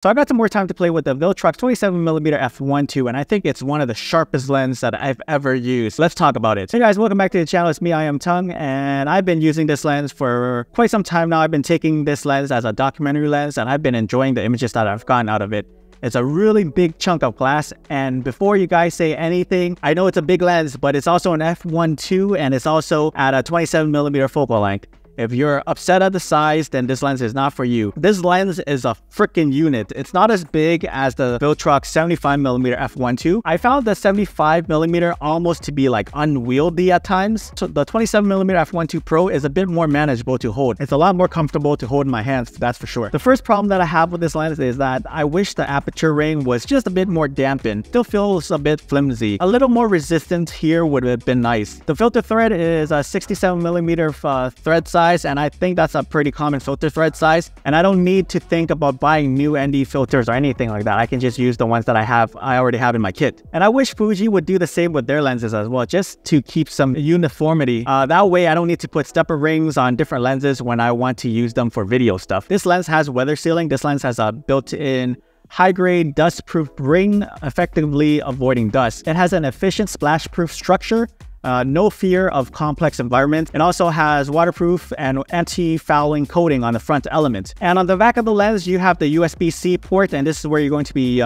So I got some more time to play with the Viltrox 27mm f1.2, and I think it's one of the sharpest lenses that I've ever used. Let's talk about it. Hey guys, welcome back to the channel. It's me, Iamtongue, and I've been using this lens for quite some time now. I've been taking this lens as a documentary lens, and I've been enjoying the images that I've gotten out of it. It's a really big chunk of glass, and before you guys say anything, I know it's a big lens, but it's also an f1.2, and it's also at a 27mm focal length. If you're upset at the size, then this lens is not for you. This lens is a freaking unit. It's not as big as the Viltrox 75mm f1.2. I found the 75mm almost to be like unwieldy at times. So the 27mm f1.2 Pro is a bit more manageable to hold. It's a lot more comfortable to hold in my hands, that's for sure. The first problem that I have with this lens is that I wish the aperture ring was just a bit more dampened. Still feels a bit flimsy. A little more resistant here would have been nice. The filter thread is a 67mm thread size, and I think that's a pretty common filter thread size, and I don't need to think about buying new ND filters or anything like that. I can just use the ones that I already have in my kit. And I wish Fuji would do the same with their lenses as well, just to keep some uniformity. That way I don't need to put stepper rings on different lenses when I want to use them for video stuff. This lens has weather sealing. This lens has a built-in high-grade dust-proof ring, effectively avoiding dust. It has an efficient splash-proof structure. No fear of complex environments. It also has waterproof and anti-fouling coating on the front element. And on the back of the lens, you have the USB-C port, and this is where you're going to be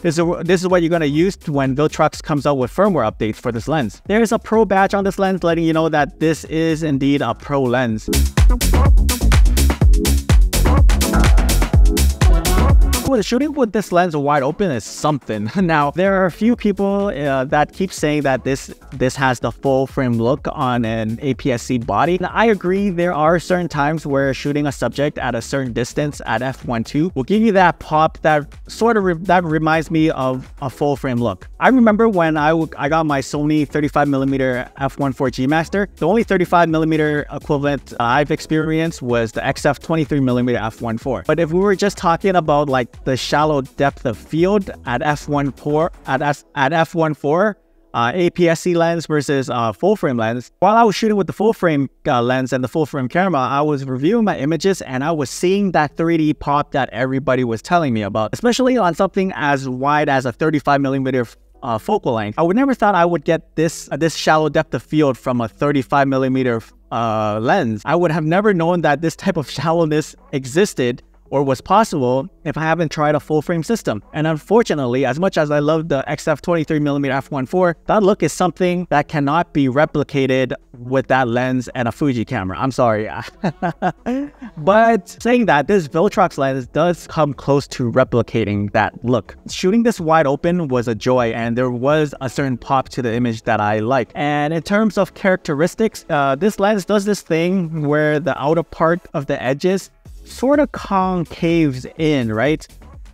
this is what you're going to use when Viltrox comes out with firmware updates for this lens. There's a Pro badge on this lens letting you know that this is indeed a Pro lens. Well, shooting with this lens wide open is something. Now, there are a few people that keep saying that this has the full frame look on an APS-C body. And I agree, there are certain times where shooting a subject at a certain distance at f1.2 will give you that pop that that reminds me of a full frame look. I remember when I got my Sony 35mm f1.4 G Master, the only 35mm equivalent I've experienced was the XF23mm f1.4. But if we were just talking about like the shallow depth of field at f1.4 APS-C lens versus full frame lens. While I was shooting with the full frame lens and the full frame camera, I was reviewing my images and I was seeing that 3D pop that everybody was telling me about, especially on something as wide as a 35mm focal length. I would never thought I would get this shallow depth of field from a 35mm lens. I would have never known that this type of shallowness existed or was possible if I haven't tried a full frame system. And unfortunately, as much as I love the XF23mm f1.4, that look is something that cannot be replicated with that lens and a Fuji camera. I'm sorry. But saying that, this Viltrox lens does come close to replicating that look. Shooting this wide open was a joy, and there was a certain pop to the image that I liked. And in terms of characteristics, this lens does this thing where the outer part of the edges sort of concaves in, right?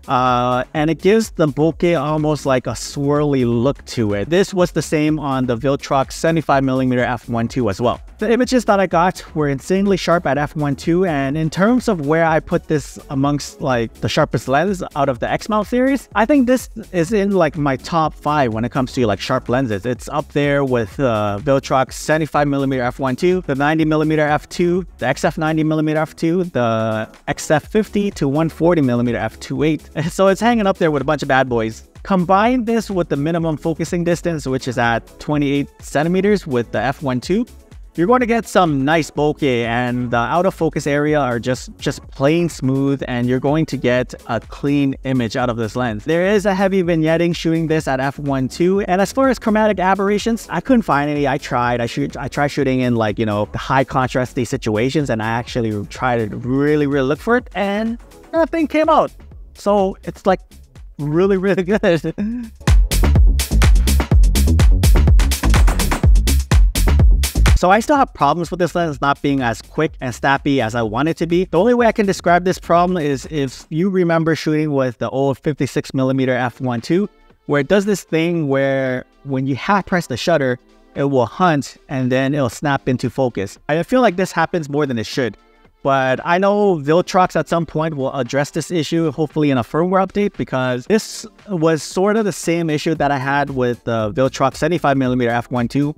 And it gives the bokeh almost like a swirly look to it. This was the same on the Viltrox 75mm f1.2 as well. The images that I got were insanely sharp at f1.2, and in terms of where I put this amongst like the sharpest lens out of the X-mount series, I think this is in like my top 5 when it comes to like sharp lenses. It's up there with Viltrox 75mm f1.2, the 90mm f2, the XF90mm f2, the XF50 to 140mm f2.8. So it's hanging up there with a bunch of bad boys. Combine this with the minimum focusing distance, which is at 28 centimeters with the f1.2. You're going to get some nice bokeh, and the out of focus area are just plain smooth, and you're going to get a clean image out of this lens. There is a heavy vignetting shooting this at f1.2, and as far as chromatic aberrations, I couldn't find any. I tried shooting in like, you know, the high contrasty situations, and I actually tried to really look for it, and nothing came out. So it's like really good. So I still have problems with this lens not being as quick and snappy as I want it to be. The only way I can describe this problem is if you remember shooting with the old 56mm f1.2, where it does this thing where when you half press the shutter, it will hunt and then it'll snap into focus. I feel like this happens more than it should. But I know Viltrox at some point will address this issue, hopefully in a firmware update, because this was sort of the same issue that I had with the Viltrox 75mm f1.2.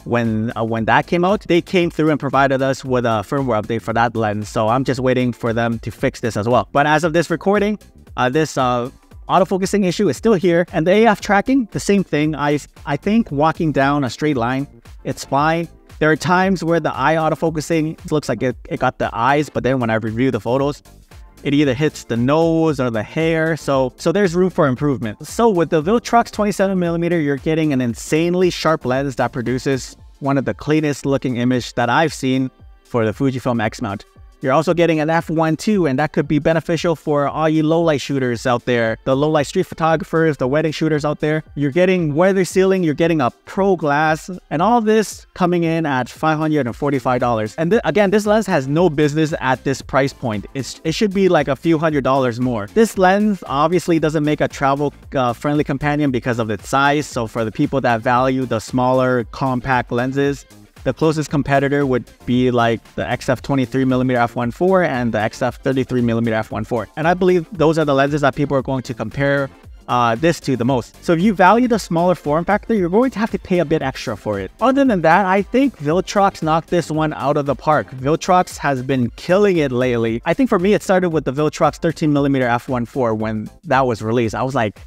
When that came out, they came through and provided us with a firmware update for that lens. So I'm just waiting for them to fix this as well. But as of this recording, This autofocusing issue is still here, and the AF tracking, the same thing. I think walking down a straight line, it's fine. There are times where the eye autofocusing looks like it got the eyes, but then when I review the photos, it either hits the nose or the hair, so there's room for improvement. So with the Viltrox 27mm, you're getting an insanely sharp lens that produces one of the cleanest looking image that I've seen for the Fujifilm X mount. You're also getting an F1.2, and that could be beneficial for all you low-light shooters out there, the low-light street photographers, the wedding shooters out there. You're getting weather sealing, you're getting a pro glass, and all this coming in at $545. And again, this lens has no business at this price point. It should be like a few $100s more. This lens obviously doesn't make a travel-friendly companion because of its size, so for the people that value the smaller, compact lenses, the closest competitor would be like the XF23mm f1.4 and the XF33mm f1.4. And I believe those are the lenses that people are going to compare this to the most. So if you value the smaller form factor, you're going to have to pay a bit extra for it. Other than that, I think Viltrox knocked this one out of the park. Viltrox has been killing it lately. I think for me, it started with the Viltrox 13mm f1.4 when that was released. I was like,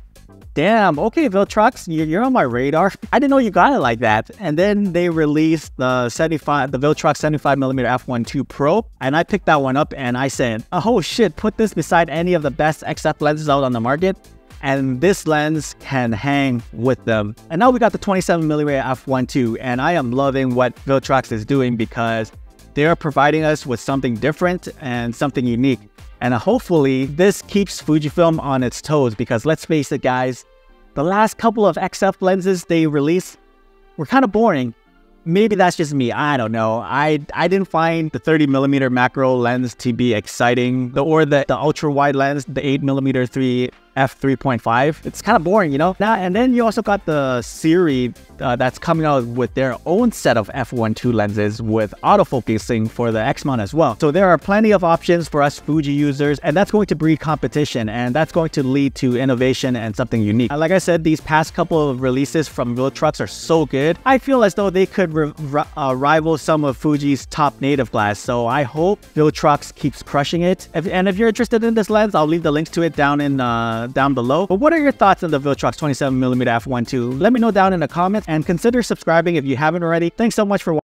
damn, okay, Viltrox, you're on my radar. I didn't know you got it like that. And then they released the Viltrox 75mm f1.2 Pro, and I picked that one up and I said, oh shit, put this beside any of the best XF lenses out on the market, and this lens can hang with them. And now we got the 27mm f1.2, and I am loving what Viltrox is doing because they are providing us with something different and something unique. And hopefully this keeps Fujifilm on its toes, because let's face it guys, the last couple of XF lenses they released were kind of boring. Maybe that's just me, I don't know. I didn't find the 30mm macro lens to be exciting, or the ultra wide lens, the 8mm f3.5. It's kind of boring, you know? Now, and then you also got the series that's coming out with their own set of f1.2 lenses with autofocusing for the X mount as well. So there are plenty of options for us Fuji users, and that's going to breed competition, and that's going to lead to innovation and something unique. Like I said, these past couple of releases from Viltrox are so good. I feel as though they could rival some of Fuji's top native glass. So I hope Viltrox keeps crushing it. And if you're interested in this lens, I'll leave the links to it down below. But what are your thoughts on the Viltrox 27mm f1.2? Let me know down in the comments, and consider subscribing if you haven't already. Thanks so much for watching.